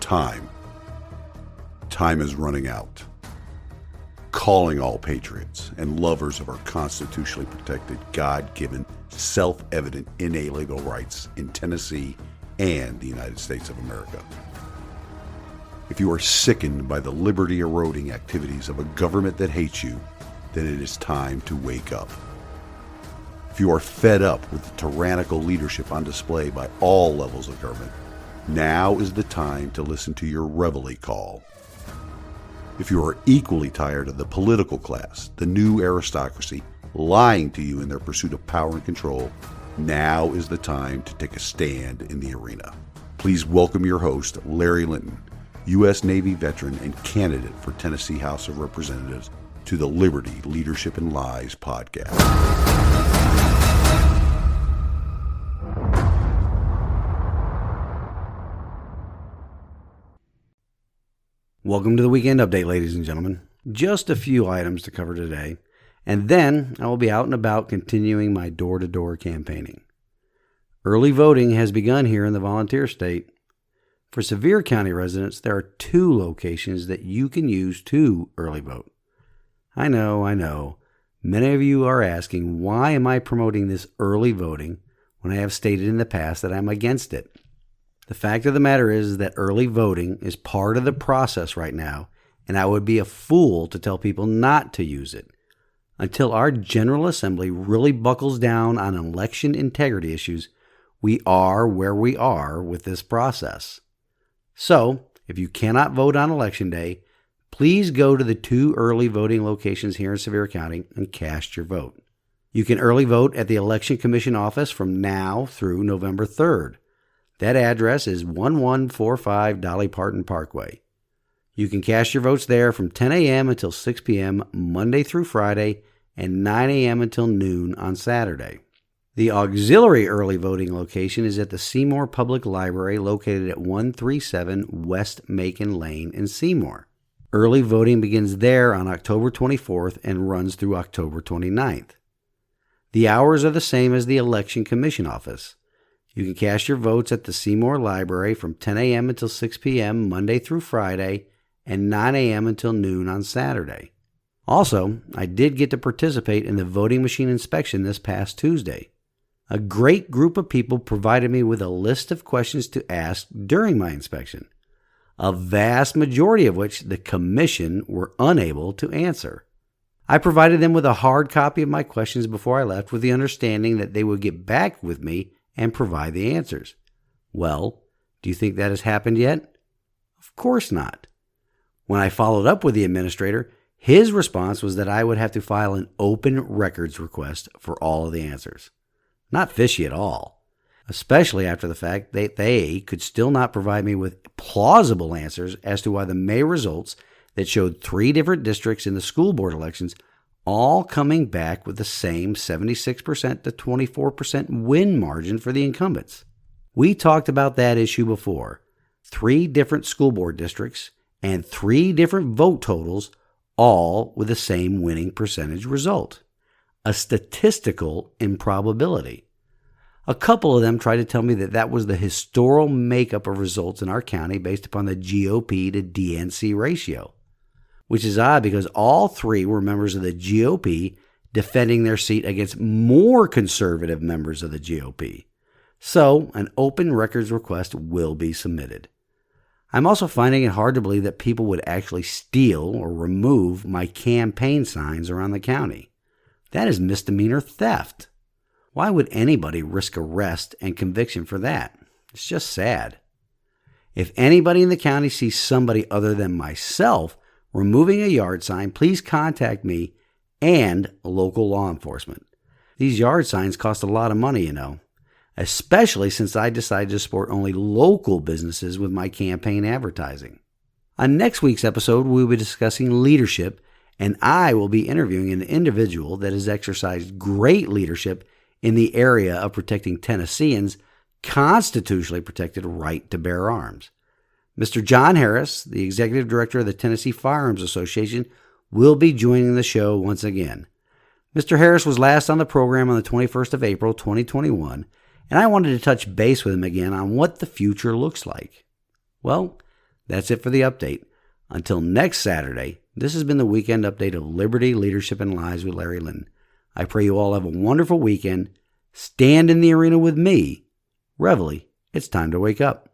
Time is running out. Calling all patriots and lovers of our constitutionally protected, God-given, self-evident, inalienable rights in Tennessee and the United States of America. If you are sickened by the liberty-eroding activities of a government that hates you, then it is time to wake up. If you are fed up with the tyrannical leadership on display by all levels of government, now is the time to listen to your reveille call. If you are equally tired of the political class, the new aristocracy, lying to you in their pursuit of power and control, now is the time to take a stand in the arena. Please welcome your host, Larry Linton, U.S. Navy veteran and candidate for Tennessee House of Representatives, to the Liberty, Leadership, and Lies podcast. Welcome to the Weekend Update, ladies and gentlemen. Just a few items to cover today, and then I will be out and about continuing my door-to-door campaigning. Early voting has begun here in the Volunteer State. For Sevier County residents, there are 2 locations that you can use to early vote. I know. Many of you are asking, why am I promoting this early voting when I have stated in the past that I'm against it? The fact of the matter is that early voting is part of the process right now, and I would be a fool to tell people not to use it. Until our General Assembly really buckles down on election integrity issues, we are where we are with this process. So, if you cannot vote on Election Day, please go to the 2 early voting locations here in Sevier County and cast your vote. You can early vote at the Election Commission office from now through November 3rd. That address is 1145 Dolly Parton Parkway. You can cast your votes there from 10 a.m. until 6 p.m. Monday through Friday and 9 a.m. until noon on Saturday. The auxiliary early voting location is at the Seymour Public Library located at 137 West Macon Lane in Seymour. Early voting begins there on October 24th and runs through October 29th. The hours are the same as the Election Commission office. You can cast your votes at the Seymour Library from 10 a.m. until 6 p.m. Monday through Friday and 9 a.m. until noon on Saturday. Also, I did get to participate in the voting machine inspection this past Tuesday. A great group of people provided me with a list of questions to ask during my inspection, a vast majority of which the Commission were unable to answer. I provided them with a hard copy of my questions before I left with the understanding that they would get back with me and provide the answers. Well, do you think that has happened yet? Of course not. When I followed up with the administrator, his response was that I would have to file an open records request for all of the answers. Not fishy at all, especially after the fact that they could still not provide me with plausible answers as to why the May results that showed 3 different districts in the school board elections all coming back with the same 76% to 24% win margin for the incumbents. We talked about that issue before. 3 different school board districts and 3 different vote totals, all with the same winning percentage result. A statistical improbability. A couple of them tried to tell me that that was the historical makeup of results in our county based upon the GOP to DNC ratio, which is odd because all 3 were members of the GOP defending their seat against more conservative members of the GOP. So, an open records request will be submitted. I'm also finding it hard to believe that people would actually steal or remove my campaign signs around the county. That is misdemeanor theft. Why would anybody risk arrest and conviction for that? It's just sad. If anybody in the county sees somebody other than myself removing a yard sign, please contact me and local law enforcement. These yard signs cost a lot of money, especially since I decided to support only local businesses with my campaign advertising. On next week's episode, we will be discussing leadership, and I will be interviewing an individual that has exercised great leadership in the area of protecting Tennesseans' constitutionally protected right to bear arms. Mr. John Harris, the Executive Director of the Tennessee Firearms Association, will be joining the show once again. Mr. Harris was last on the program on the 21st of April, 2021, and I wanted to touch base with him again on what the future looks like. Well, That's it for the update. Until next Saturday, this has been the weekend update of Liberty, Leadership, and Lives with Larry Lynn. I pray you all have a wonderful weekend. Stand in the arena with me. Reveille, it's time to wake up.